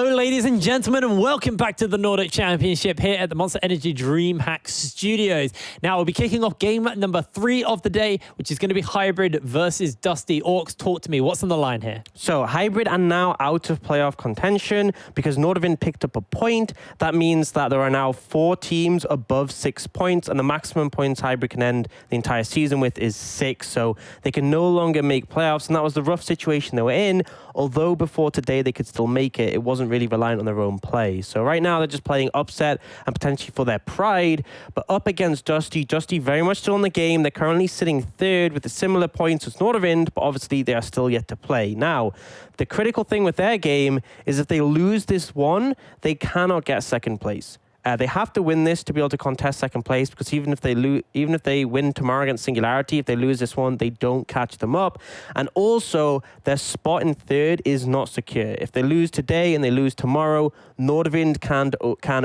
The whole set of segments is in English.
Hello, ladies and gentlemen, and welcome back to the Nordic Championship here at the Monster Energy DreamHack Studios. Now, we'll be kicking off game number 3 of the day, which is going to be Hybrid versus Dusty. Orcs, talk to me. What's on the line here? So, Hybrid are now out of playoff contention because Nordic picked up a point. That means that there are now 4 teams above 6 points, and the maximum points Hybrid can end the entire season with is 6. So, they can no longer make playoffs, and that was the rough situation they were in. Although before today they could still make it, it wasn't really reliant on their own play. So right now they're just playing upset and potentially for their pride. But up against Dusty, Dusty very much still in the game. They're currently sitting 3rd with the similar points as Nordic, but obviously they are still yet to play. Now, the critical thing with their game is if they lose this one, they cannot get 2nd place. They have to win this to be able to contest 2nd place, because even if they win tomorrow against Singularity, if they lose this one, they don't catch them up. And also, their spot in 3rd is not secure. If they lose today and they lose tomorrow, Nordic can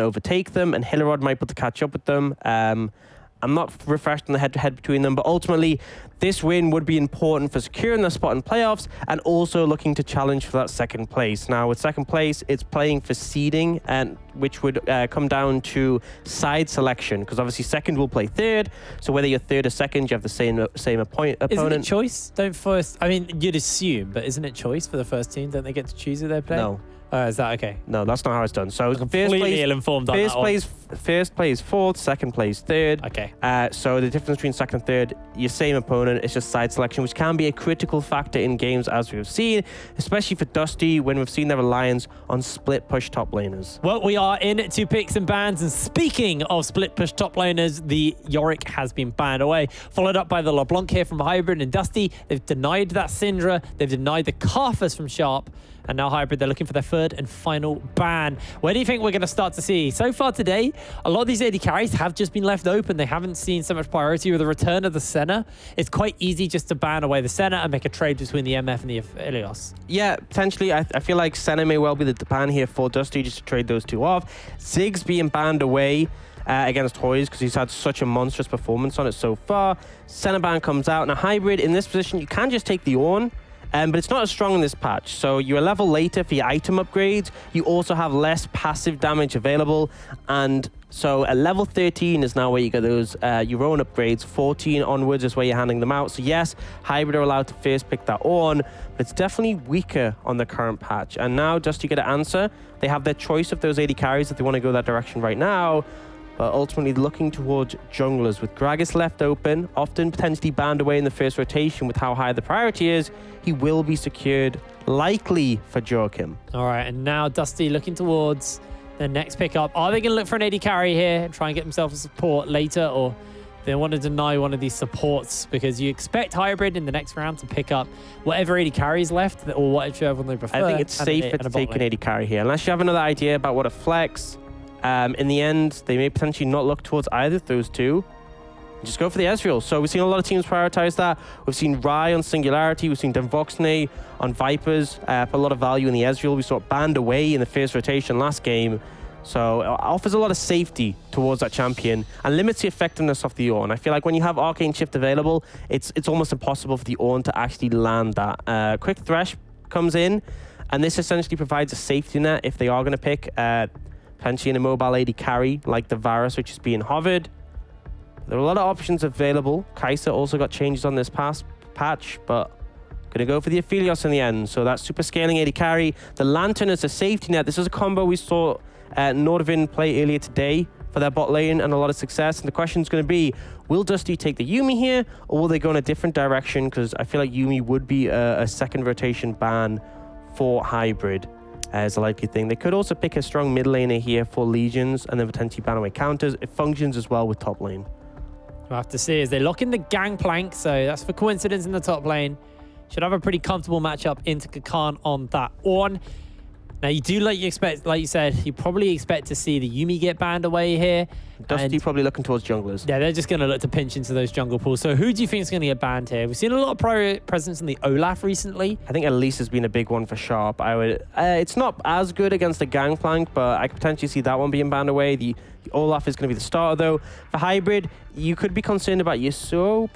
overtake them, and Hillerod might be able to catch up with them. I'm not refreshed on the head-to-head between them, but ultimately, this win would be important for securing their spot in playoffs and also looking to challenge for that 2nd place. Now, with 2nd place, it's playing for seeding, and which would come down to side selection, because obviously 2nd will play 3rd. So whether you're 3rd or 2nd, you have the same opponent. Isn't it choice? I mean, you'd assume, but isn't it choice for the first team? Don't they get to choose who they play? No. Is that okay? No, that's not how it's done. So completely ill-informed on that one. First plays 4th, 2nd plays 3rd. Okay. So the difference between 2nd and 3rd, your same opponent, it's just side selection, which can be a critical factor in games, as we've seen, especially for Dusty, when we've seen their reliance on split push top laners. Well, we are in 2 picks and bans, and speaking of split push top laners, the Yorick has been banned away, followed up by the LeBlanc here from Hybrid and Dusty. They've denied that Syndra, they've denied the Carthus from Sharp, and now Hybrid, they're looking for their 3rd and final ban. Where do you think we're going to start to see? So far today, a lot of these AD carries have just been left open. They haven't seen so much priority with the return of the Senna. It's quite easy just to ban away the Senna and make a trade between the MF and the Ilios. Yeah, potentially. I feel like Senna may well be the ban here for Dusty, just to trade those 2 off. Ziggs being banned away against Hoyes because he's had such a monstrous performance on it so far. Senna ban comes out. Now, Hybrid, in this position, you can just take the Ornn. But it's not as strong in this patch. So you're a level later for your item upgrades. You also have less passive damage available. And so at level 13 is now where you get those your own upgrades. 14 onwards is where you're handing them out. So yes, Hybrid are allowed to first pick that Ornn, but it's definitely weaker on the current patch. And now, just to get an answer, they have their choice of those AD carries if they want to go that direction right now. But ultimately looking towards junglers with Gragas left open, often potentially banned away in the first rotation with how high the priority is. He will be secured, likely for Joachim. All right, and now Dusty looking towards the next pickup. Are they going to look for an AD carry here and try and get themselves a support later, or they want to deny one of these supports? Because you expect Hybrid in the next round to pick up whatever AD carry is left, or whatever one they prefer. I think it's safer to take an AD carry here, unless you have another idea about what a flex. In the end, they may potentially not look towards either of those 2. Just go for the Ezreal. So we've seen a lot of teams prioritize that. We've seen Rai on Singularity. We've seen Denvoxne on Vipers. Put a lot of value in the Ezreal. We saw it banned away in the first rotation last game. So it offers a lot of safety towards that champion and limits the effectiveness of the Ornn. I feel like when you have Arcane Shift available, it's almost impossible for the Ornn to actually land that. Quick Thresh comes in, and this essentially provides a safety net if they are going to pick potentially an immobile AD carry like the Varus, which is being hovered. There are a lot of options available. Kai'Sa also got changes on this patch, but going to go for the Aphelios in the end. So that's super scaling AD carry. The Lantern is a safety net. This is a combo we saw Nordic play earlier today for their bot lane, and a lot of success. And the question is going to be, will Dusty take the Yuumi here, or will they go in a different direction? Because I feel like Yuumi would be a 2nd rotation ban for Hybrid. As a likely thing. They could also pick a strong mid laner here for Legions and then potentially ban away counters. It functions as well with top lane. We'll have to see as they lock in the Gangplank. So that's for coincidence in the top lane. Should have a pretty comfortable matchup into Kakan on that Ornn. Now, you do like you said, you probably expect to see the Yuumi get banned away here. Dusty And- probably looking towards junglers. Yeah, they're just going to look to pinch into those jungle pools. So who do you think is going to get banned here? We've seen a lot of presence in the Olaf recently. I think Elise has been a big one for Sharp. It's not as good against the Gangplank, but I could potentially see that one being banned away. The Olaf is going to be the starter, though. For Hybrid, you could be concerned about Yasuo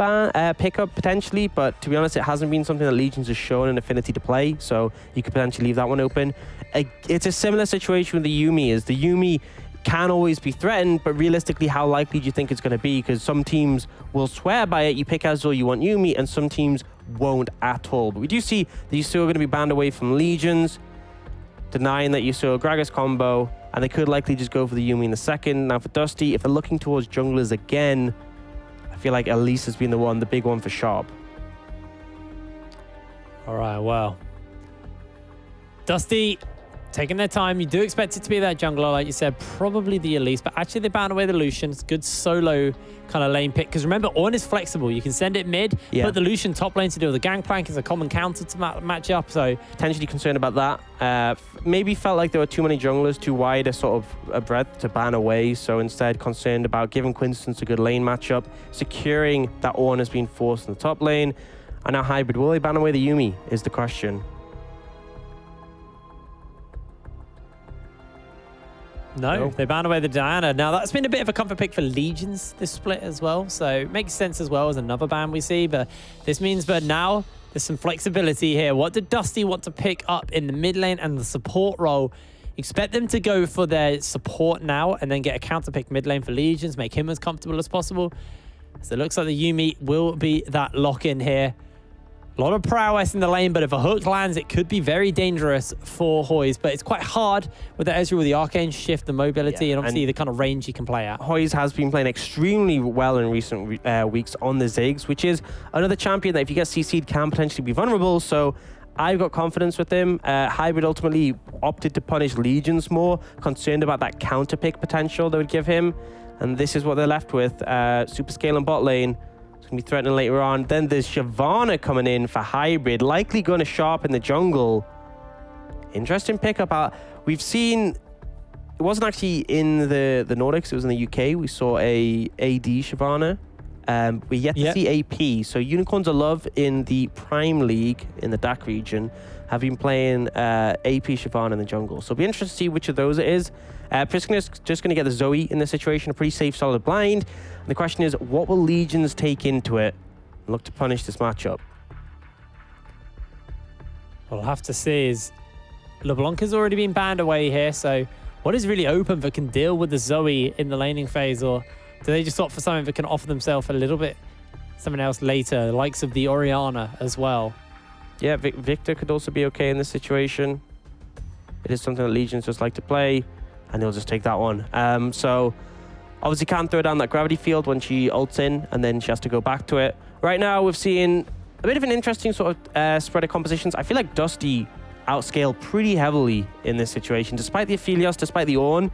pickup potentially, but to be honest, it hasn't been something that Legions has shown an affinity to play, so you could potentially leave that one open. It's a similar situation with the Yuumi. The Yuumi can always be threatened, but realistically, how likely do you think it's going to be? Because some teams will swear by it. You pick Azul, you want Yuumi, and some teams won't at all. But we do see that Yasuo are going to be banned away from Legions, denying that Yasuo Gragas combo, and they could likely just go for the Yuumi in the second. Now for Dusty, if they're looking towards junglers again, I feel like Elise has been the big one for Sharp. All right, well. Dusty taking their time. You do expect it to be that jungler, like you said, probably the Elise, but actually they ban away the Lucian. It's good solo kind of lane pick, because remember, Ornn is flexible. You can send it mid, put the Lucian top lane to deal with the Gangplank. It's a common counter to match up, so... Potentially concerned about that. Maybe felt like there were too many junglers, too wide a sort of a breadth to ban away, so instead concerned about giving Quintessence a good lane matchup, securing that Ornn has been forced in the top lane, and now Hybrid. Will they ban away the Yuumi is the question. No, they ban away the Diana. Now, that's been a bit of a comfort pick for Legions, this split as well. So it makes sense as well as another ban we see. But this means that now there's some flexibility here. What did Dusty want to pick up in the mid lane and the support role? Expect them to go for their support now and then get a counter pick mid lane for Legions, make him as comfortable as possible. So it looks like the Yuumi will be that lock-in here. A lot of prowess in the lane, but if a hook lands, it could be very dangerous for Hoyes. But it's quite hard with the Ezreal, with the Arcane Shift, the mobility, and obviously the kind of range you can play at. Hoyes has been playing extremely well in recent weeks on the Ziggs, which is another champion that if you get CC'd can potentially be vulnerable. So I've got confidence with him. Hybrid ultimately opted to punish Legions more, concerned about that counter pick potential they would give him. And this is what they're left with. Super scale on bot lane. Going to be threatening later on. Then there's Shyvana coming in for Hybrid, likely going to Sharp in the jungle. Interesting pickup. We've seen, it wasn't actually in the Nordics, it was in the UK. We saw a AD Shyvana. We're yet to see AP. So Unicorns of Love in the Prime League in the DAC region have been playing AP Shyvana in the jungle. So it'll be interesting to see which of those it is. Priskner's just going to get the Zoe in this situation, a pretty safe, solid blind. And the question is, what will Legions take into it and look to punish this matchup? What I'll have to see is LeBlanc has already been banned away here, so what is really open that can deal with the Zoe in the laning phase, or do they just opt for something that can offer themselves a little bit something else later, the likes of the Orianna as well? Yeah, Victor could also be okay in this situation. It is something that Legions just like to play, and they'll just take that one. So obviously can't throw down that gravity field when she ults in, and then she has to go back to it. Right now, we've seen a bit of an interesting sort of spread of compositions. I feel like Dusty outscaled pretty heavily in this situation, despite the Aphelios, despite the Ornn.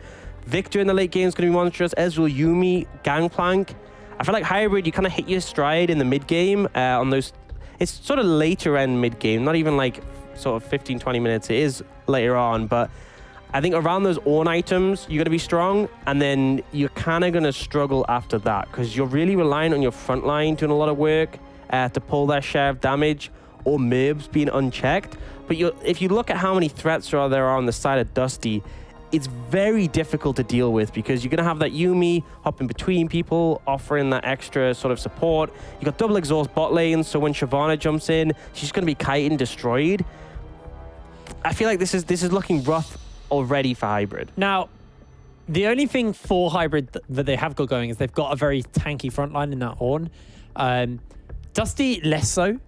Victor in the late game is going to be monstrous. Ezreal, Yuumi, Gangplank. I feel like Hybrid, you kind of hit your stride in the mid game on those. It's sort of later end mid game, not even like sort of 15, 20 minutes. It is later on, but I think around those Ornn items, you're going to be strong, and then you're kind of going to struggle after that because you're really relying on your front line doing a lot of work to pull their share of damage, or Merbs being unchecked. But if you look at how many threats there are on the side of Dusty, it's very difficult to deal with because you're going to have that Yuumi hopping between people, offering that extra sort of support. You got double exhaust bot lane, so when Shyvana jumps in, she's going to be kited and destroyed. I feel like this is looking rough already for Hybrid. Now, the only thing for Hybrid that they have got going is they've got a very tanky front line in that Ornn. Dusty, less so.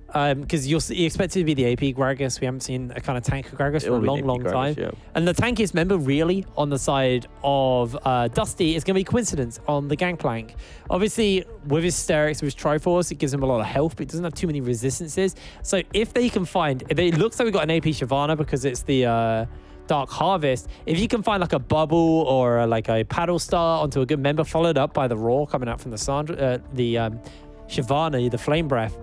Because you expect it to be the AP Gragas. We haven't seen a kind of tank Gragas for a long time. Yeah. And the tankiest member really on the side of Dusty is going to be Coincidence on the Gangplank. Obviously, with his Sterix, with his Triforce, it gives him a lot of health, but it doesn't have too many resistances. So if they can find, it looks like we've got an AP Shyvana because it's the Dark Harvest. If you can find like a bubble or like a paddle star onto a good member, followed up by the Raw coming out from the Shyvana, the Flame Breath,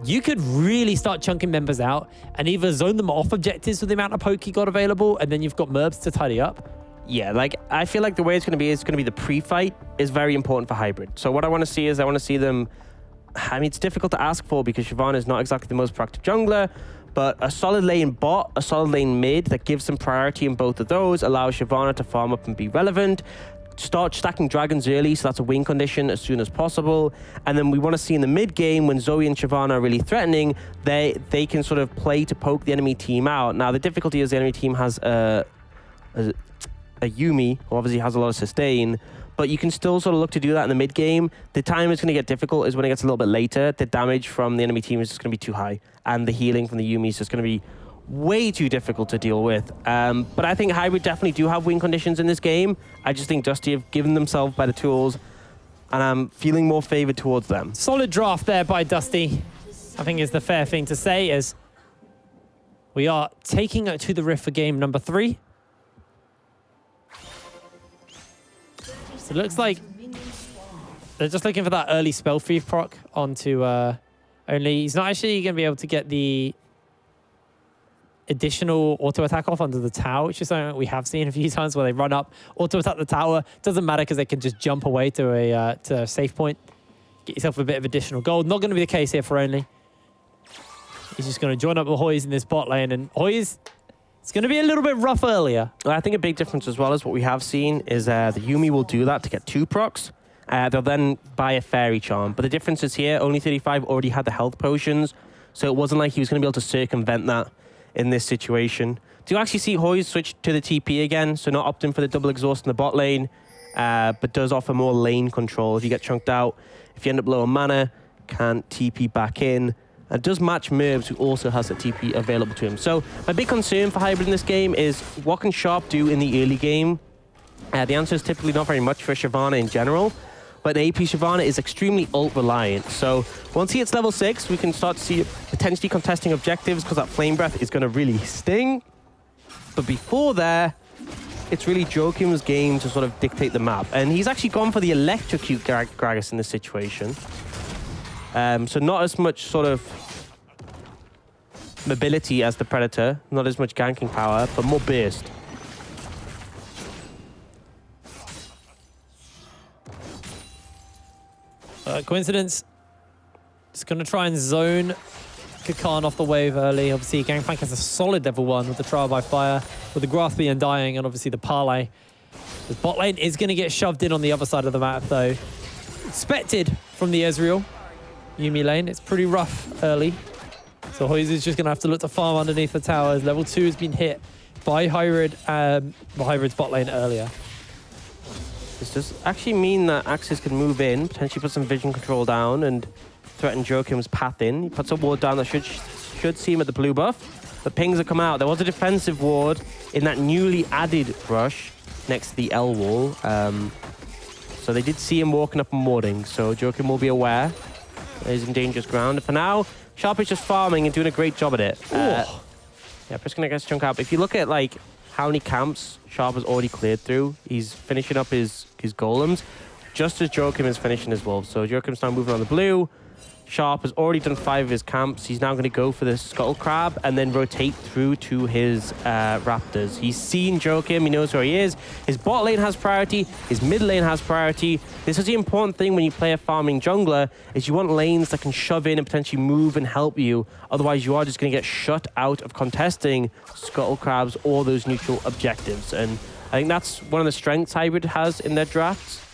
you could really start chunking members out and either zone them off objectives with the amount of poke you got available, and then you've got Merbs to tidy up. Yeah, like, I feel like the way it's going to be is going to be the pre-fight is very important for Hybrid. So what I want to see is I want to see them... I mean, it's difficult to ask for because Shyvana is not exactly the most proactive jungler, but a solid lane bot, a solid lane mid that gives them priority in both of those allows Shyvana to farm up and be relevant. Start stacking dragons early, so that's a win condition as soon as possible. And then we want to see in the mid game when Zoe and Shyvana are really threatening, they can sort of play to poke the enemy team out. Now, the difficulty is the enemy team has a Yuumi, who obviously has a lot of sustain, but you can still sort of look to do that in the mid game. The time it's going to get difficult is when it gets a little bit later. The damage from the enemy team is just going to be too high, and the healing from the Yuumi is just going to be way too difficult to deal with. But I think Hybrid definitely do have win conditions in this game. I just think Dusty have given themselves better tools, and I'm feeling more favored towards them. Solid draft there by Dusty, I think is the fair thing to say, as we are taking it to the Rift for game number 3. So it looks like they're just looking for that early spell thief proc onto only. He's not actually going to be able to get the additional auto attack off under the tower, which is something we have seen a few times where they run up, auto attack the tower. Doesn't matter because they can just jump away to a safe point. Get yourself a bit of additional gold. Not going to be the case here for only. He's just going to join up with Hoyes in this bot lane, and Hoyes, it's going to be a little bit rough earlier. Well, I think a big difference as well is what we have seen is the Yuumi will do that to get 2 procs. They'll then buy a fairy charm. But the difference is here, only 35 already had the health potions, so it wasn't like he was going to be able to circumvent that in this situation. Do you actually see Hoyes switch to the TP again? So not opting for the double exhaust in the bot lane, but does offer more lane control. If you get chunked out, if you end up low on mana, can't TP back in. It does match Merbs, who also has a TP available to him. So my big concern for Hybrid in this game is what can Sharp do in the early game? The answer is typically not very much for Shyvana in general, but AP Shyvana is extremely ult reliant. So once he hits level 6, we can start to see potentially contesting objectives because that Flame Breath is going to really sting. But before there, it's really Joachim's game to sort of dictate the map. And he's actually gone for the Electrocute Gragas in this situation. So not as much sort of mobility as the Predator, not as much ganking power, but more burst. Coincidence. Just going to try and zone Kakan off the wave early. Obviously, Gangplank has a solid level 1 with the Trial by Fire, with the Grasp the Undying, and obviously the Parlay. The bot lane is going to get shoved in on the other side of the map, though. Expected from the Ezreal Yuumi lane. It's pretty rough early. So Hoyes is just going to have to look to farm underneath the towers. Level 2 has been hit by Hybrid, Hybrid's bot lane earlier. This does actually mean that Axis can move in, potentially put some vision control down and threaten Joachim's path in. He puts a ward down that should see him at the blue buff. But pings have come out. There was a defensive ward in that newly added rush next to the L wall. So they did see him walking up and warding. So Joachim will be aware that he's in dangerous ground. For now, Sharp is just farming and doing a great job at it. Yeah, Priskina gets chunk out. But if you look at like how many camps Sharp has already cleared through, he's finishing up his golems just as Joachim is finishing his wolves. So Joachim's now moving on the blue. Sharp has already done 5 of his camps. He's now going to go for the Scuttle Crab and then rotate through to his Raptors. He's seen Joachim. He knows where he is. His bot lane has priority. His mid lane has priority. This is the important thing when you play a farming jungler, is you want lanes that can shove in and potentially move and help you. Otherwise, you are just going to get shut out of contesting Scuttle Crabs or those neutral objectives. And I think that's one of the strengths Hybrid has in their drafts.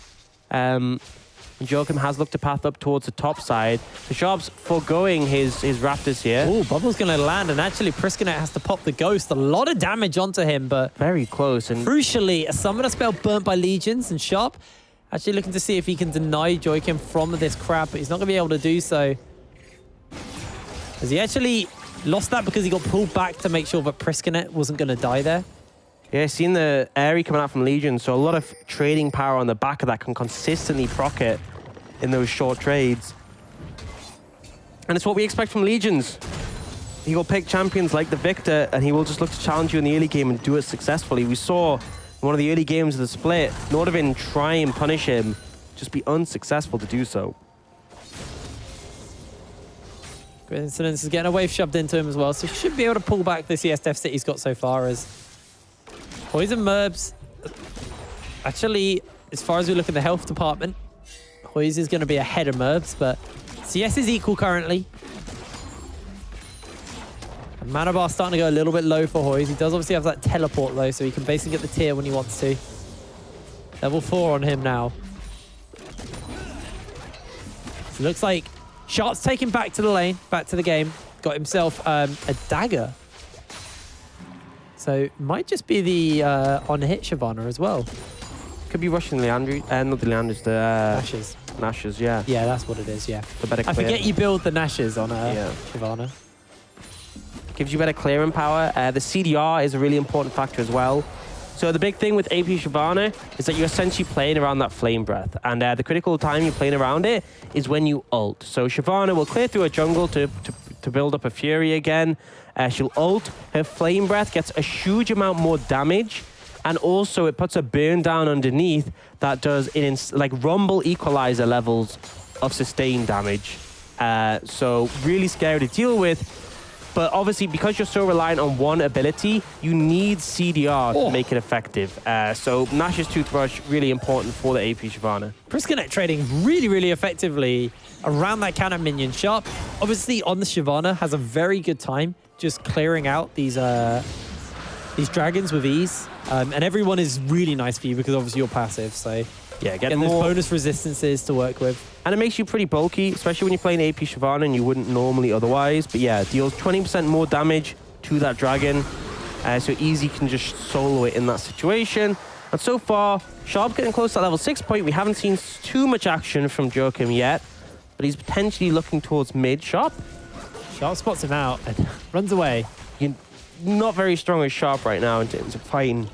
Joachim has looked to path up towards the top side. The Sharp's foregoing his Raptors here. Oh, Bubble's going to land, and actually Priskina has to pop the Ghost. A lot of damage onto him, but very close. And crucially, a Summoner spell burnt by Legions, and Sharp actually looking to see if he can deny Joachim from this crab, but he's not going to be able to do so. Because he actually lost that because he got pulled back to make sure that Priskina wasn't going to die there. Yeah, seen the Airy coming out from Legion, so a lot of trading power on the back of that can consistently proc it in those short trades. And it's what we expect from Legions. He will pick champions like the Victor, and he will just look to challenge you in the early game and do it successfully. We saw in one of the early games of the split, Nordic try and punish him, just be unsuccessful to do so. Coincidence is getting a wave shoved into him as well, so he should be able to pull back this ESF that he's got so far as Poison Merbs Actually, as far as we look at the health department, Hoyes is going to be ahead of Merbs, but CS is equal currently. And Mana Bar's starting to go a little bit low for Hoyes. He does obviously have that teleport though, so he can basically get the tier when he wants to. Level 4 on him now. So it looks like Sharp's taken back to the lane, back to the game. Got himself a dagger. So might just be the on-hit Shyvana as well. Could be rushing Leandri, not the Leandris, the Nashes. Nashes, yeah. Yeah, that's what it is, yeah. The better I clear. forget you build the Nashes on Shyvana. Gives you better clearing power. The CDR is a really important factor as well. So the big thing with AP Shyvana is that you're essentially playing around that flame breath. And the critical time you're playing around it is when you ult. So Shyvana will clear through a jungle to build up a Fury again. She'll ult. Her flame breath gets a huge amount more damage. And also it puts a burn down underneath that does like rumble equalizer levels of sustained damage. So really scary to deal with. But obviously, because you're so reliant on one ability, you need CDR to make it effective. So Nash's Toothbrush, really important for the AP Shyvana. Priscanet trading really, really effectively around that counter minion. Sharp, obviously on the Shyvana, has a very good time just clearing out these dragons with ease. And everyone is really nice for you because obviously you're passive. So yeah, getting those bonus resistances to work with. And it makes you pretty bulky, especially when you're playing AP Shyvana and you wouldn't normally otherwise. But yeah, deals 20% more damage to that dragon. So Easy can just solo it in that situation. And so far, Sharp getting close to that level 6 point. We haven't seen too much action from Joachim yet, but he's potentially looking towards mid. Sharp spots him out and runs away. You're not very strong as Sharp right now in terms of fighting.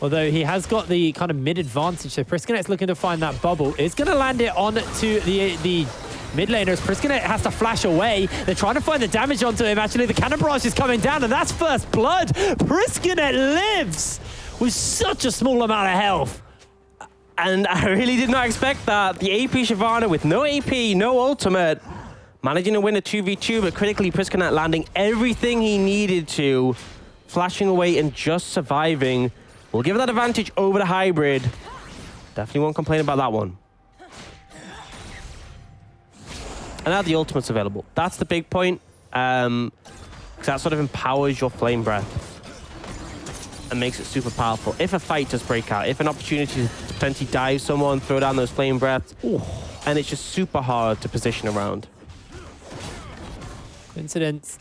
Although he has got the kind of mid advantage, so Priscanet's looking to find that bubble. It's going to land it on to the mid laners. Priskanet has to flash away. They're trying to find the damage onto him. Actually, the cannon barrage is coming down, and that's first blood. Priskanet lives with such a small amount of health. And I really did not expect that. The AP Shyvana with no AP, no ultimate, managing to win a 2v2, but critically Priskanet landing everything he needed to, flashing away and just surviving. We'll give that advantage over the hybrid. Definitely won't complain about that one. And now the ultimate's available. That's the big point. Because that sort of empowers your flame breath and makes it super powerful. If a fight does break out, if an opportunity to potentially dive someone, throw down those flame breaths, and it's just super hard to position around. Coincidence.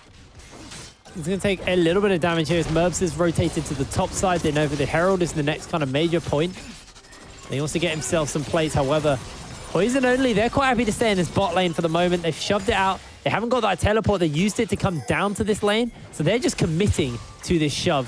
He's going to take a little bit of damage here as Merbs is rotated to the top side. They know that the Herald is the next kind of major point. He wants to get himself some plays. However, Poison only, they're quite happy to stay in this bot lane for the moment. They've shoved it out. They haven't got that teleport. They used it to come down to this lane. So they're just committing to this shove.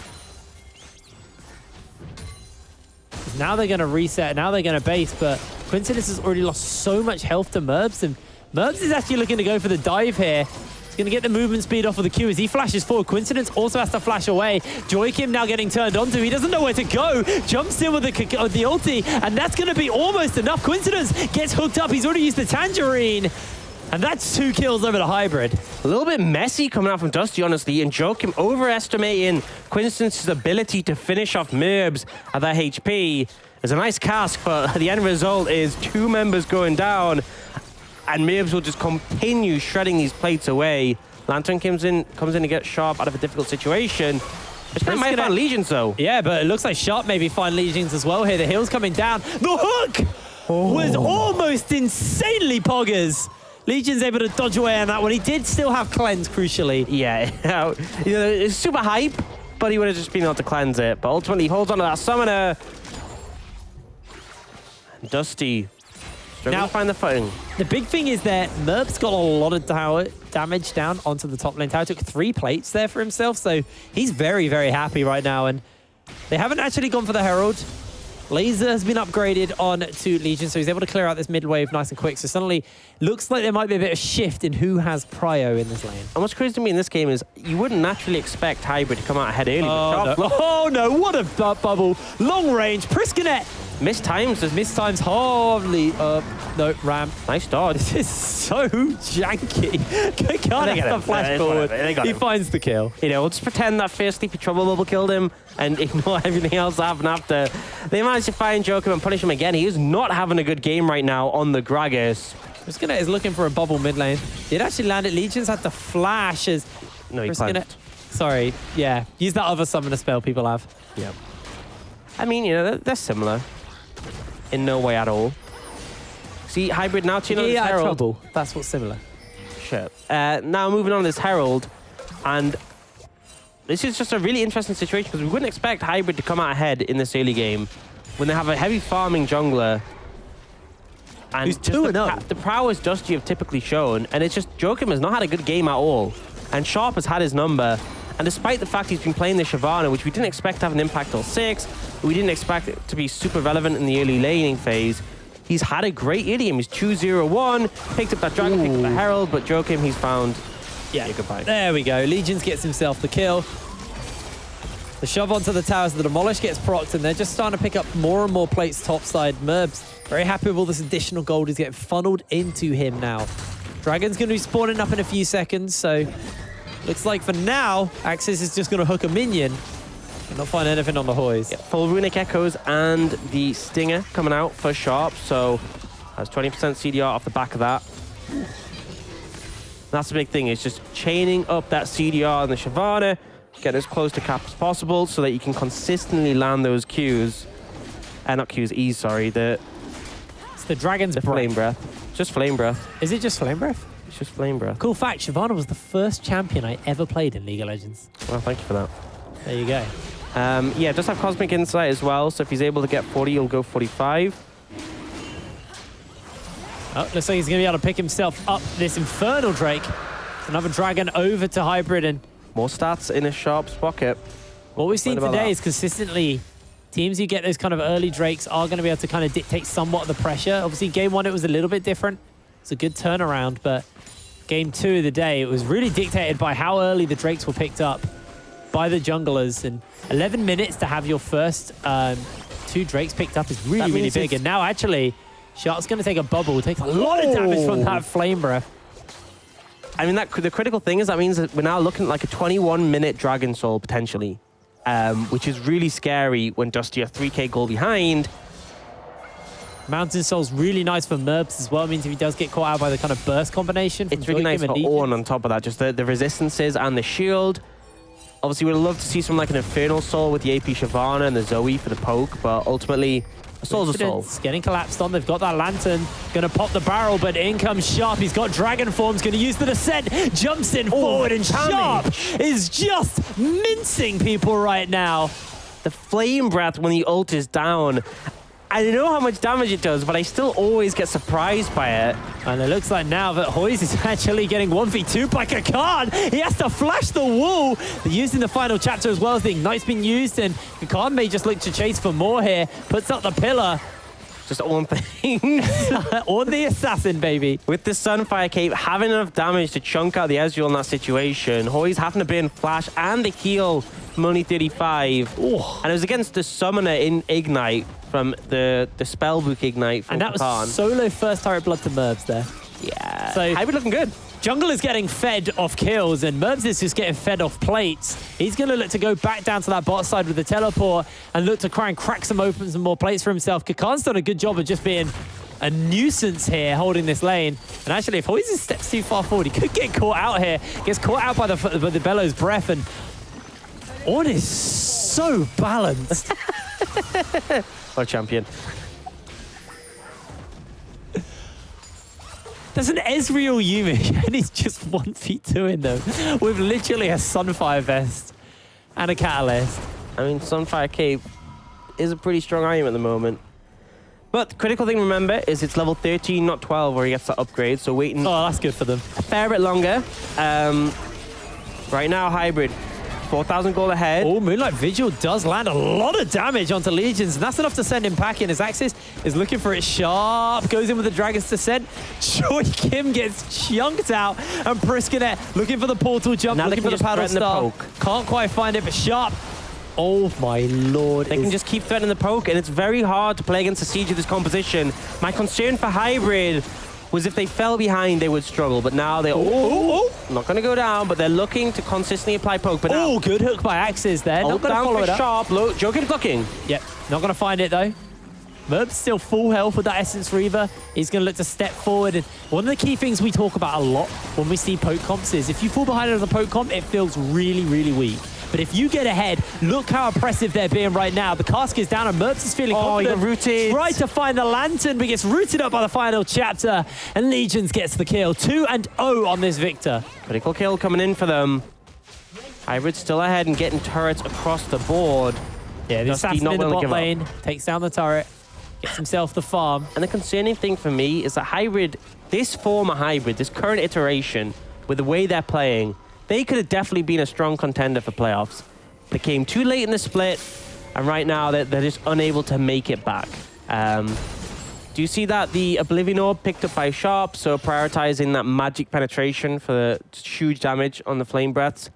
Now they're going to reset. Now they're going to base. But Coincidence has already lost so much health to Merbs. And Merbs is actually looking to go for the dive here. He's going to get the movement speed off of the Q as he flashes forward. Coincidence also has to flash away. Joachim now getting turned onto. He doesn't know where to go. Jumps in with the ulti, and that's going to be almost enough. Coincidence gets hooked up. He's already used the Tangerine. And that's 2 kills over the hybrid. A little bit messy coming out from Dusty, honestly, and Joachim overestimating Coincidence's ability to finish off Merbs at that HP. It's a nice cast, but the end result is 2 members going down. And Merbs will just continue shredding these plates away. Lantern comes in to get Sharp out of a difficult situation. It might find Legions, though. Yeah, but it looks like Sharp maybe find Legions as well here. The heal's coming down. The hook was almost insanely poggers. Legion's able to dodge away on that one. He did still have cleanse, crucially. Yeah, you know, it's super hype, but he would have just been able to cleanse it. But ultimately, he holds on to that summoner. Dusty. Now, find the footing. The big thing is that Merb's got a lot of damage down onto the top lane tower. Took 3 plates there for himself, so he's very, very happy right now. And they haven't actually gone for the Herald. Laser has been upgraded on to Legion, so he's able to clear out this mid wave nice and quick. So suddenly, looks like there might be a bit of shift in who has prio in this lane. And what's crazy to me in this game is you wouldn't naturally expect Hybrid to come out ahead early. Oh, no. Oh, no, what a bubble. Long range. Priskanet Missed times. Missed times horribly. No, Ram. Nice dodge. This is so janky. Can't have the flash forward. He finds the kill. You know, let's pretend that first Sleepy Trouble bubble killed him and ignore everything else that happened after. They managed to find Joker and punish him again. He is not having a good game right now on the Gragas. Friskinette is looking for a bubble mid lane. Did actually land it. Legion's had the flash as... No, he climbed. Sorry, yeah. Use that other summoner spell people have. Yeah. I mean, you know, they're similar. In no way at all. See, Hybrid now tuning on this Herald. Trouble. That's what's similar. Sure. Now moving on to this Herald. And this is just a really interesting situation because we wouldn't expect Hybrid to come out ahead in this early game when they have a heavy farming jungler. And who's 2-0. The prowess Dusty have typically shown. And it's just Joachim has not had a good game at all. And Sharp has had his number. And despite the fact he's been playing the Shyvana, which we didn't expect to have an impact till 6, we didn't expect it to be super relevant in the early laning phase, he's had a great early game. He's 2-0-1, picked up that Dragon, picked up the Herald, but Joachim, he's found... Yeah, goodbye. There we go. Legions gets himself the kill. The shove onto the towers, the demolish gets procced, and they're just starting to pick up more and more plates topside. Merbs, very happy with all this additional gold. He's getting funneled into him now. Dragon's going to be spawning up in a few seconds, so... Looks like for now, Axis is just going to hook a minion and not find anything on the Hoys. Yeah, full Runic Echoes and the Stinger coming out for Sharp, so has 20% CDR off the back of that. That's the big thing, is just chaining up that CDR and the Shyvana, get as close to cap as possible so that you can consistently land those Qs. Not Qs, E's, sorry. It's the Dragon's Breath. Flame Breath. Just Flame Breath. Is it just Flame Breath? It's just Flame Breath. Cool fact, Shyvana was the first champion I ever played in League of Legends. Well, thank you for that. There you go. Yeah, does have Cosmic Insight as well, so if he's able to get 40, he'll go 45. Oh, looks like he's going to be able to pick himself up this Infernal Drake. Another Dragon over to Hybrid, and more stats in a Sharp's pocket. What we've seen today is consistently teams who get those kind of early Drakes are going to be able to kind of dictate somewhat of the pressure. Obviously, game 1, it was a little bit different. It's a good turnaround, but game 2 of the day, it was really dictated by how early the Drakes were picked up by the junglers. And 11 minutes to have your first 2 Drakes picked up is really, really big. And now, actually, Shark's going to take a bubble. Takes a lot of damage from that Flame Breath. I mean, the critical thing is that means that we're now looking at like a 21-minute Dragon Soul, potentially, which is really scary when Dusty are 3k goal behind. Mountain Soul's really nice for Merbs as well. It means if he does get caught out by the kind of burst combination. It's really nice for Ornn on top of that. Just the resistances and the shield. Obviously, we'd love to see something like an Infernal Soul with the AP Shyvana and the Zoe for the poke, but ultimately, a soul's a soul. It's getting collapsed on. They've got that Lantern. Going to pop the barrel, but in comes Sharp. He's got Dragon Forms. Going to use the descent. Jumps in forward, and Sharp is just mincing people right now. The Flame Breath when the ult is down. I know how much damage it does, but I still always get surprised by it. And it looks like now that Hoys is actually getting 1v2 by Kakan. He has to flash the wall. They're using the final chapter as well as the Ignite's been used, and Kakan may just look to chase for more here. Puts up the pillar. Just on things. On the assassin, baby. With the Sunfire Cape having enough damage to chunk out the Ezreal in that situation, Hoy's having to burn Flash and the heal from only 35. Ooh. And it was against the Summoner in Ignite from the Spellbook Ignite from And that Kakan. was solo first turret blood to Merbs there. Yeah. So Hybrid looking good. Jungle is getting fed off kills, and Merbs is just getting fed off plates. He's going to look to go back down to that bot side with the teleport and look to try and crack some more plates for himself. Kakan's done a good job of just being a nuisance here, holding this lane. And actually, if Hoyes steps too far forward, he could get caught out here. Gets caught out by the Bellows Breath, and Ornn is so balanced. What a champion. There's an Ezreal Yuumi, and he's just 1v2ing them with literally a Sunfire Vest and a Catalyst. I mean, Sunfire Cape is a pretty strong item at the moment. But the critical thing to remember is it's level 13, not 12, where he gets that upgrade, so waiting Oh, that's good for them. a fair bit longer. Right now, Hybrid, 4,000 gold ahead. Oh, Moonlight Vigil does land a lot of damage onto Legions, and that's enough to send him packing. His Axis is looking for it sharp, goes in with the Dragon's Descent. Choi Kim gets chunked out, and Friskinette looking for the portal jump, Now looking for the paddle star. Can't quite find it, but Sharp Oh my lord. They can just keep threatening the poke, and it's very hard to play against a Siege of this composition. My concern for Hybrid was if they fell behind, they would struggle, but now they're not going to go down, but they're looking to consistently apply poke. But oh, good hook by Axis there. Not going to follow it up. Sharp, low, Joker's blocking. Yep, not going to find it though. Merp's still full health with that Essence Reaver. He's going to look to step forward. And one of the key things we talk about a lot when we see poke comps is if you fall behind on the poke comp, it feels really, really weak. But if you get ahead, look how oppressive they're being right now. The cask is down and Merps is feeling confident. He got rooted. Tries to find the lantern, but gets rooted up by the final chapter. And Legions gets the kill. 2-0 on this Victor. Critical kill coming in for them. Hybrid still ahead and getting turrets across the board. Yeah, the assassin in the bot lane. Takes down the turret. Gets himself the farm. And the concerning thing for me is that Hybrid, this former Hybrid, this current iteration, with the way they're playing, they could have definitely been a strong contender for playoffs. They came too late in the split, and right now they're just unable to make it back. Do you see that the Oblivion Orb picked up by Sharp, so prioritizing that magic penetration for the huge damage on the Flame Breaths?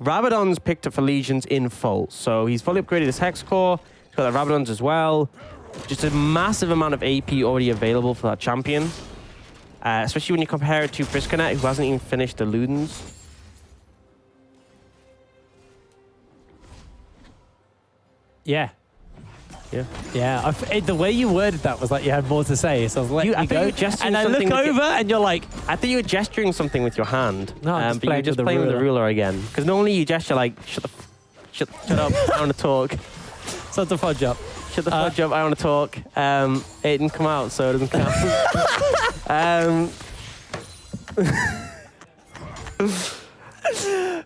Rabadon's picked up for Legions in full, so he's fully upgraded his Hex Core. He's got the Rabadons as well. Just a massive amount of AP already available for that champion, especially when you compare it to Friskanet, who hasn't even finished the Ludens. Yeah. Yeah. The way you worded that was like you had more to say, so I was letting you go. And I look over and you're like... I think you were gesturing something with your hand. No, but you were just playing with the ruler again. Because normally you gesture like, shut up, I want to talk. Shut the fudge up. Shut the fudge up, I want to talk. It didn't come out, so it doesn't count.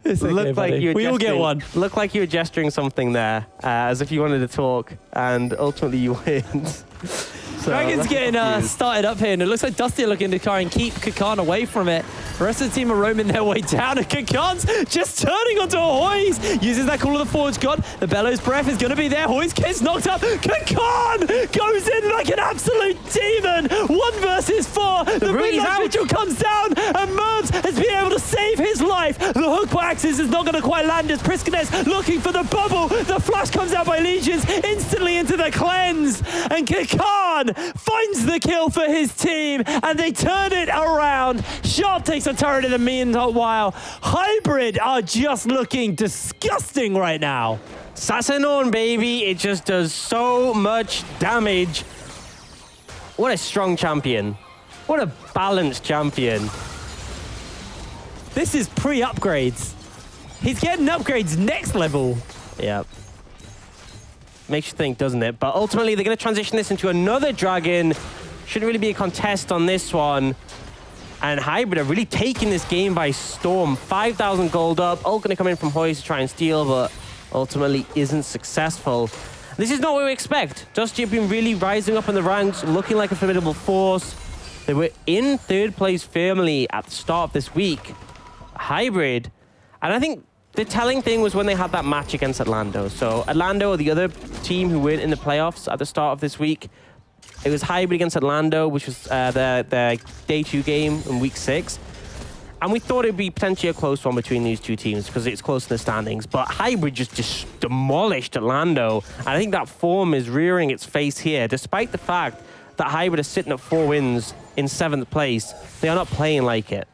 It's okay, looked like you were we all get one. Looked like you were gesturing something there, as if you wanted to talk, and ultimately you win. So Dragon's getting started up here, and it looks like Dusty are looking to try and keep Kakan away from it. The rest of the team are roaming their way down, and Kakan's just turning onto a Hoyes. Uses that Call of the Forge God. The Bellows Breath is going to be there. Hoyes gets knocked up. Kakan goes in like an absolute demon. 1 versus 4. The Midnight Vigil comes down, and Merbs has been able to save his life. The hook by Axis is not going to quite land as Priskinez looking for the bubble. The flash comes out by Legions instantly into the cleanse, and Kakan finds the kill for his team, and they turn it around. Sharp takes a turret in the meanwhile. Hybrid are just looking disgusting right now. Assassin on, baby. It just does so much damage. What a strong champion. What a balanced champion. This is pre-upgrades. He's getting upgrades next level. Yep. Makes you think, doesn't it? But ultimately, they're going to transition this into another dragon. Shouldn't really be a contest on this one. And Hybrid are really taking this game by storm. 5,000 gold up. Ult going to come in from Hoyes to try and steal, but ultimately isn't successful. This is not what we expect. Dusty have been really rising up in the ranks, looking like a formidable force. They were in 3rd place firmly at the start of this week. Hybrid. And I think the telling thing was when they had that match against Orlando. So Orlando, the other team who went in the playoffs at the start of this week, it was Hybrid against Orlando, which was their day 2 game in week 6. And we thought it'd be potentially a close one between these two teams because it's close in the standings. But Hybrid just demolished Orlando. And I think that form is rearing its face here, despite the fact that Hybrid are sitting at 4 wins in 7th place. They are not playing like it.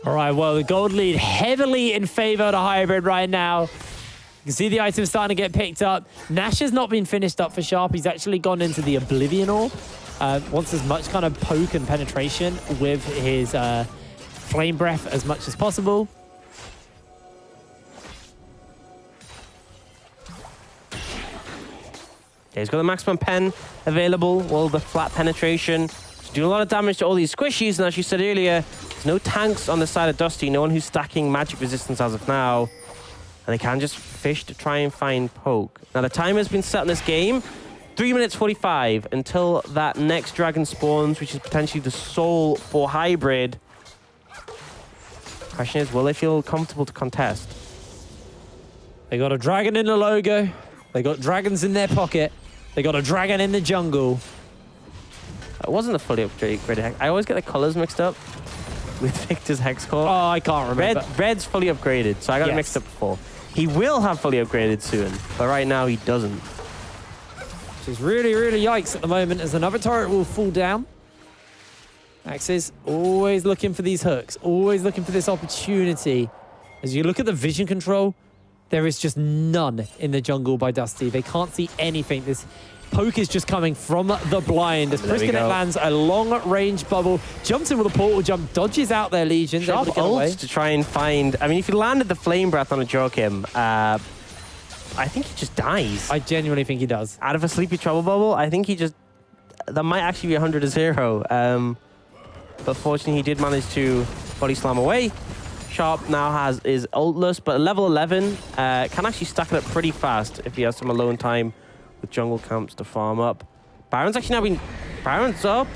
All right, well, the gold lead heavily in favor of the Hybrid right now. You can see the items starting to get picked up. Nash has not been finished up for Sharp. He's actually gone into the Oblivion Orb. Wants as much kind of poke and penetration with his Flame Breath as much as possible. Yeah, he's got the maximum pen available, all the flat penetration. He's doing a lot of damage to all these squishies, and as you said earlier, there's no tanks on the side of Dusty, no one who's stacking magic resistance as of now. And they can just fish to try and find poke. Now the timer has been set in this game. 3 minutes 45 until that next dragon spawns, which is potentially the soul for Hybrid. Question is, will they feel comfortable to contest? They got a dragon in the logo. They got dragons in their pocket. They got a dragon in the jungle. It wasn't a fully upgraded hack. I always get the colors mixed up. with Victor's Hex Core. Oh, I can't remember. Red's fully upgraded, so I got it mixed up before. He will have fully upgraded soon, but right now he doesn't. Which is really, really yikes at the moment as another turret will fall down. Axis always looking for these hooks, always looking for this opportunity. As you look at the vision control, there is just none in the jungle by Dusty. They can't see anything. This poke is just coming from the blind as Priskanet lands a long-range bubble, jumps in with a portal jump, dodges out their legions. Sharp ults to try and find... I mean, if he landed the Flame Breath on a Joachim, I think he just dies. I genuinely think he does. Out of a Sleepy Trouble Bubble, I think he just... That might actually be 100-0. But fortunately, he did manage to body slam away. Sharp now is ultless, but at level 11, can actually stack it up pretty fast if he has some alone time with jungle camps to farm up. Baron's actually now been... Baron's up.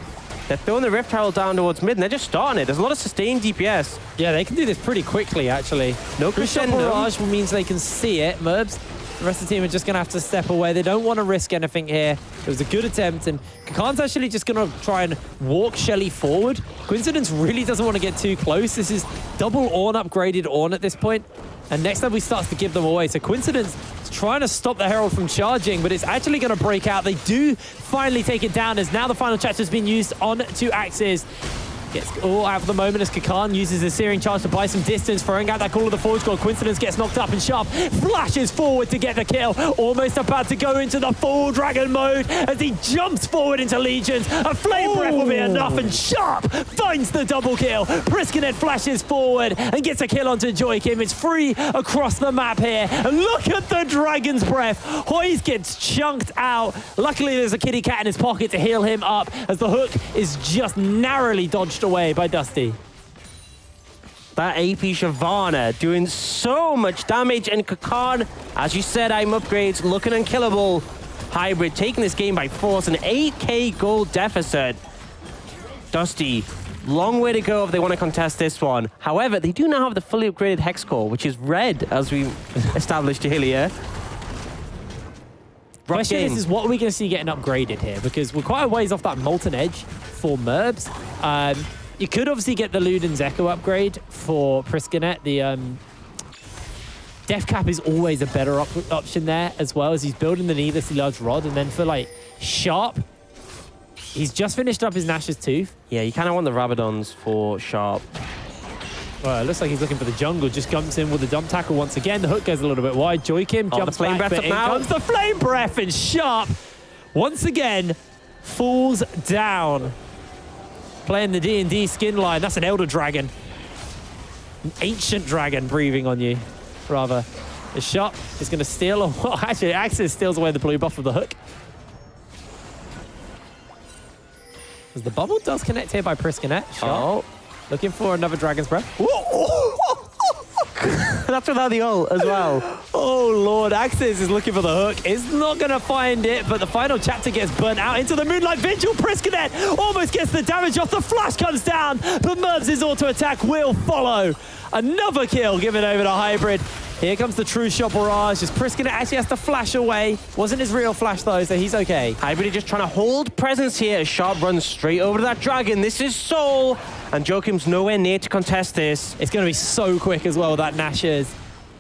They're throwing the Rift Herald down towards mid, and they're just starting it. There's a lot of sustained DPS. Yeah, they can do this pretty quickly, actually. No Crescendo Barrage means they can see it. Merbs, the rest of the team are just going to have to step away. They don't want to risk anything here. It was a good attempt, and Kakan's actually just going to try and walk Shelly forward. Coincidence really doesn't want to get too close. This is double Ornn upgraded Ornn at this point. And next time he starts to give them away. So Coincidence is trying to stop the Herald from charging, but it's actually going to break out. They do finally take it down as now the final chapter has been used on to Axis. Gets all out for the moment as Kakan uses his Searing Charge to buy some distance, throwing out that Call of the Forge Squad. Coincidence gets knocked up and Sharp flashes forward to get the kill. Almost about to go into the full Dragon mode as he jumps forward into Legions. A Flame Breath will be enough and Sharp finds the double kill. Priskanet flashes forward and gets a kill onto Joachim. It's free across the map here. And look at the Dragon's Breath. Hoyes gets chunked out. Luckily, there's a kitty cat in his pocket to heal him up as the hook is just narrowly dodged away by Dusty. That AP Shyvana doing so much damage, and Kakan, as you said, I'm upgrades, looking unkillable. Hybrid taking this game by force, an 8k gold deficit. Dusty, long way to go if they want to contest this one. However, they do now have the fully upgraded Hex Core, which is red, as we established earlier. Question is what are we going to see getting upgraded here? Because we're quite a ways off that Molten Edge for Merbs. You could obviously get the Luden's Echo upgrade for Priskanet. The Death Cap is always a better option there, as well as he's building the Needlessly Large Rod. And then for like Sharp, he's just finished up his Nash's Tooth. Yeah, you kind of want the Rabadons for Sharp. Well, it looks like he's looking for the jungle. Just jumps in with the jump tackle once again. The hook goes a little bit wide. Joachim jumps the Flame back, Breath but up now. comes the Flame Breath, and Sharp once again falls down. Playing the D&D skin line. That's an Elder Dragon. An ancient dragon breathing on you, rather. The Sharp is going to steal. Actually, Axis steals away the blue buff of the hook. As the bubble does connect here by Priskanet. Sharp. Looking for another Dragon's Breath. That's without the ult as well. Oh, Lord. Axis is looking for the hook. Is not going to find it, but the final chapter gets burnt out into the Moonlight Vigil. Priskanet almost gets the damage off. The flash comes down, but Merbs' auto attack will follow. Another kill given over to Hybrid. Here comes the True Shot Barrage. As Priskanet actually has to flash away. Wasn't his real flash, though, so he's okay. Hybrid just trying to hold presence here as Sharp runs straight over to that dragon. This is Soul, and Joachim's nowhere near to contest this. It's going to be so quick as well, that Nash is.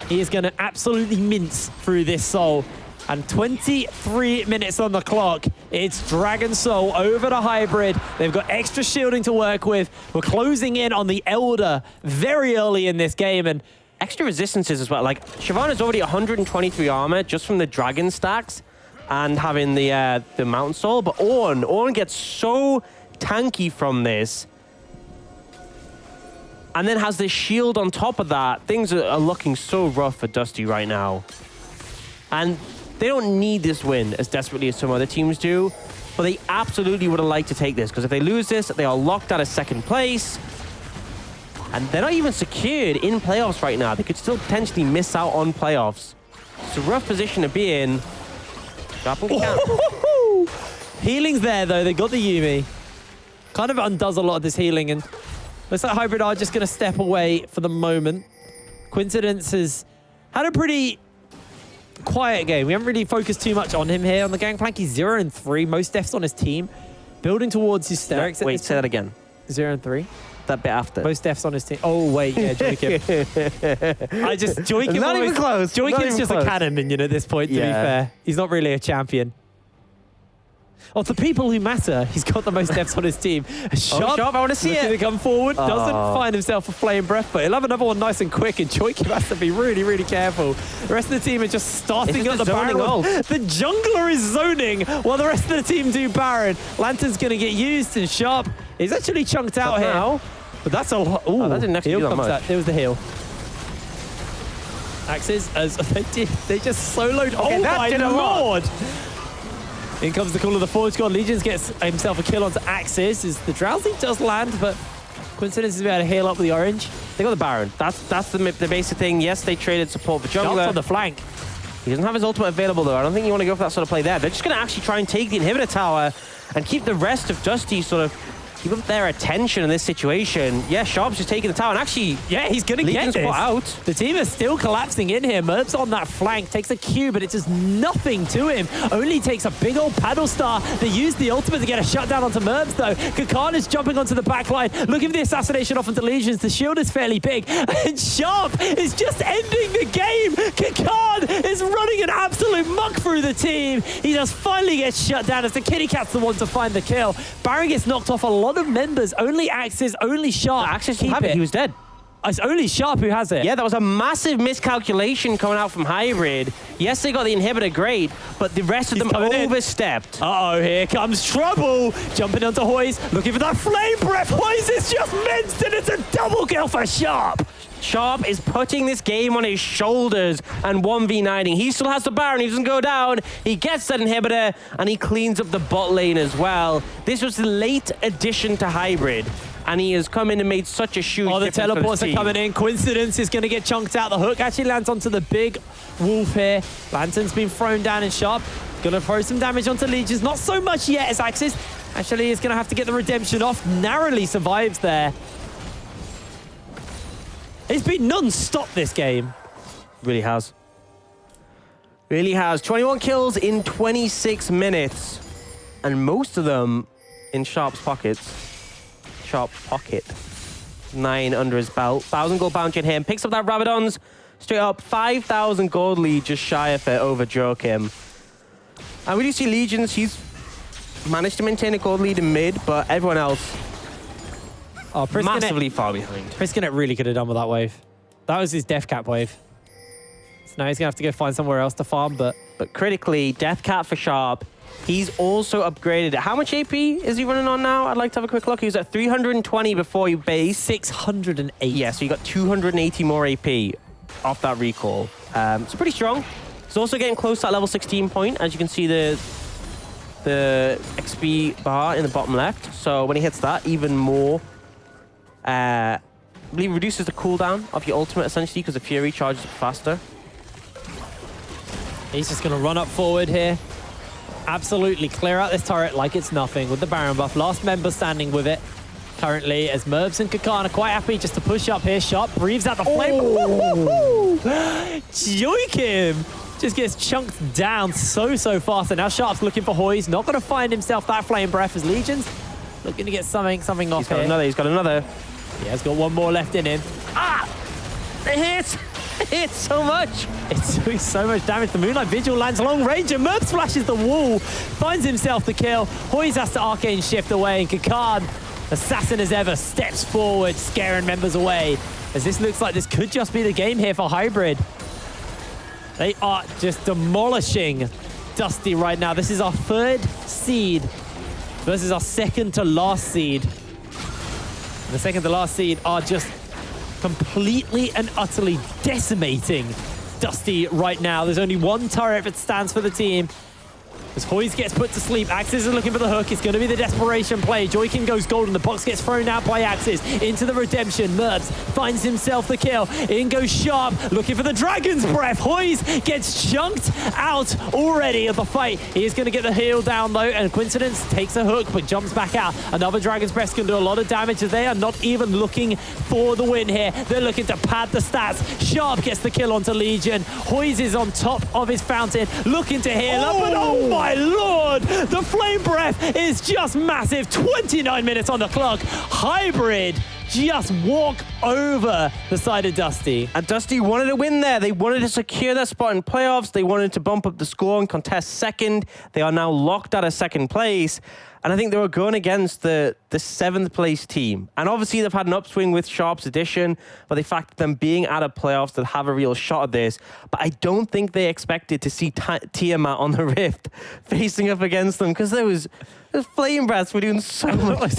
He is going to absolutely mince through this Soul. And 23 minutes on the clock. It's Dragon Soul over to Hybrid. They've got extra shielding to work with. We're closing in on the Elder very early in this game, and extra resistances as well. Like, Shyvana's already 123 armor just from the dragon stacks and having the Mountain Soul. But Ornn gets so tanky from this. And then has this shield on top of that. Things are looking so rough for Dusty right now. And they don't need this win as desperately as some other teams do. But they absolutely would have liked to take this, because if they lose this, they are locked out of second place. And they're not even secured in playoffs right now. They could still potentially miss out on playoffs. It's a rough position to be in. Healing's there, though. They got the Yuumi. Kind of undoes a lot of this healing. And looks like Hybrid are just going to step away for the moment. Coincidence has had a pretty quiet game. We haven't really focused too much on him here on the Gangplank. He's 0-3. Most deaths on his team. Building towards his stacks. Wait, say that again. 0-3. that bit after. Most deaths on his team. Oh, wait, yeah, Joikim. Joikim Not even close. Not Joikim's even just close. a cannon minion at this point, to be fair. He's not really a champion. Of the people who matter, he's got the most deaths on his team. Sharp, I want to see looking it. to come forward, doesn't find himself a flame breath, but he'll have another one nice and quick, and Joikim has to be really, really careful. The rest of the team are just starting at the Baron. The jungler is zoning while the rest of the team do Baron. Lantern's going to get used, and Sharp is actually chunked out here. Now. But that's a lot. Ooh, that didn't actually do that much. It was the heal. Axes, as they just soloed. Okay, oh my did a lot. lord! In comes the call of the Forge God. Legions gets himself a kill onto Axis. As the Drowsy does land, but Coincidence is able to heal up with the orange. They got the Baron. That's the basic thing. Yes, they traded support for jungler. Shots on the flank. He doesn't have his ultimate available, though. I don't think you want to go for that sort of play there. They're just going to actually try and take the inhibitor tower and keep the rest of Dusty sort of keep up their attention in this situation. Yeah, Sharp's just taking the tower, and actually, yeah, he's going to get this. Out. The team is still collapsing in here. Merb's on that flank, takes a Q, but it does nothing to him. Only takes a big old paddle star. They use the ultimate to get a shutdown onto Merbs, though. Kakan is jumping onto the backline, looking for the assassination off into Legions. The shield is fairly big, and Sharp is just ending the game. Kakan is running an absolute muck through the team. He just finally gets shut down as the Kitty Cat's the one to find the kill. Baron gets knocked off a lot of members. Only Axis, only Sharp. Axis have it. He was dead. It's only Sharp who has it. Yeah, that was a massive miscalculation coming out from Hybrid. Yes, they got the inhibitor, great, but the rest of them overstepped. Uh-oh, here comes trouble. Jumping onto Hoyes, looking for that flame breath. Hoyes is just minced, and it's a double kill for Sharp. Sharp is putting this game on his shoulders and 1v9ing. He still has the Baron. He doesn't go down. He gets that inhibitor, and he cleans up the bot lane as well. This was the late addition to Hybrid, and he has come in and made such a huge difference. The teleports are coming in. Coincidence is going to get chunked out. The hook actually lands onto the big wolf here. Lantern's been thrown down in Sharp. Going to throw some damage onto Legions. Not so much yet as Axis. Actually, is going to have to get the redemption off. Narrowly survives there. It's been non-stop this game. Really has. Really has. 21 kills in 26 minutes. And most of them in Sharp's pockets. Sharp pocket. 9 under his belt. 1,000 gold bounty on him. Picks up that Rabadon's. Straight up 5,000 gold lead, just shy of it over Joachim. And we do see Legions. He's managed to maintain a gold lead in mid, but everyone else massively far behind. Priskanet really could have done with that wave. That was his death cap wave. So now he's going to have to go find somewhere else to farm, but critically, death cap for Sharp. He's also upgraded. How much AP is he running on now? I'd like to have a quick look. He was at 320 before he based. 608. Yeah, so you got 280 more AP off that recall. So pretty strong. He's also getting close to that level 16 point. As you can see, the XP bar in the bottom left. So when he hits that, even more. I believe reduces the cooldown of your ultimate, essentially, because the Fury charges it faster. He's just going to run up forward here. Absolutely clear out this turret like it's nothing with the Baron buff. Last member standing with it currently as Merbs and Kakan are quite happy just to push up here. Sharp breathes out the flame. Joachim just gets chunked down so fast. And now Sharp's looking for Hoyes. Not going to find himself that flame breath as Legions looking to get something off here. He's got another. Yeah, he's got one more left in him. It hits! It hits so much! It's doing so much damage. The Moonlight Vigil lands long range, and Merb splashes the wall, finds himself the kill. Hoyes has to arcane shift away, and Kakan, assassin as ever, steps forward, scaring members away. As this looks like this could just be the game here for Hybrid. They are just demolishing Dusty right now. This is our 3rd seed versus our 2nd to last seed. And the 2nd to last seed are just completely and utterly decimating Dusty right now. There's only one turret that stands for the team. As Hoyes gets put to sleep, Axis is looking for the hook. It's going to be the desperation play. Joikin goes golden. The box gets thrown out by Axis into the redemption. Merbs finds himself the kill. In goes Sharp, looking for the Dragon's Breath. Hoyes gets chunked out already of the fight. He is going to get the heal down though, and Coincidence takes a hook but jumps back out. Another Dragon's Breath can do a lot of damage as they are not even looking for the win here. They're looking to pad the stats. Sharp gets the kill onto Legion. Hoyes is on top of his fountain, looking to heal up, and oh my lord, the flame breath is just massive. 29 minutes on the clock. Hybrid just walk over the side of Dusty. And Dusty wanted to win there. They wanted to secure their spot in playoffs. They wanted to bump up the score and contest second. They are now locked out of second place. And I think they were going against the 7th place team. And obviously they've had an upswing with Sharp's addition, but the fact them being out of playoffs that have a real shot at this. But I don't think they expected to see Tiamat on the Rift facing up against them, because those flame breaths were doing so much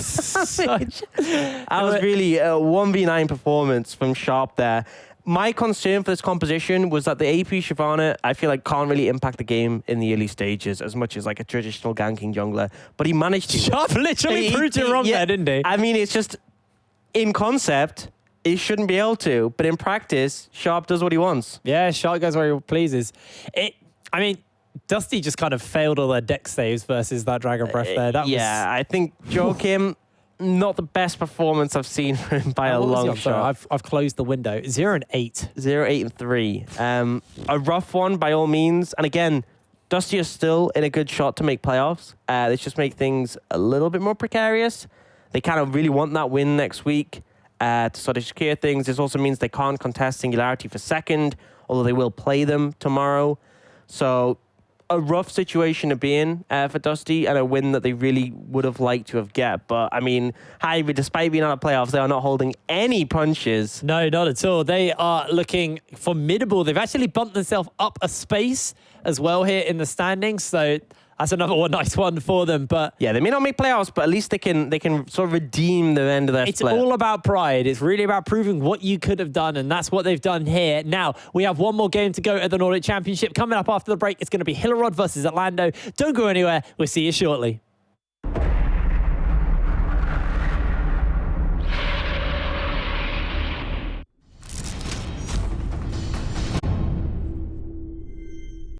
damage. That was really a 1v9 performance from Sharp there. My concern for this composition was that the AP Shyvana, I feel like, can't really impact the game in the early stages as much as like a traditional ganking jungler. But he managed to. Sharp literally proved it wrong there, didn't he? I mean, it's just, in concept, he shouldn't be able to. But in practice, Sharp does what he wants. Yeah, Sharp goes where he pleases. I mean, Dusty just kind of failed all their deck saves versus that Dragon Breath there. I think Joachim... Not the best performance I've seen from him by a long shot. I've closed the window. 0-8. 0-8 and 3. A rough one by all means. And again, Dusty is still in a good shot to make playoffs. Let's just make things a little bit more precarious. They kind of really want that win next week to sort of secure things. This also means they can't contest Singularity for second, although they will play them tomorrow. So a rough situation to be in for Dusty, and a win that they really would have liked to have get. But I mean, Hybrid, despite being out of playoffs, they are not holding any punches. No, not at all. They are looking formidable. They've actually bumped themselves up a space as well here in the standings. So that's another nice one for them. But yeah, they may not make playoffs, but at least they can sort of redeem the end of their split. It's all about pride. It's really about proving what you could have done, and that's what they've done here. Now, we have one more game to go at the Nordic Championship. Coming up after the break, it's going to be Hillerod versus Orlando. Don't go anywhere. We'll see you shortly.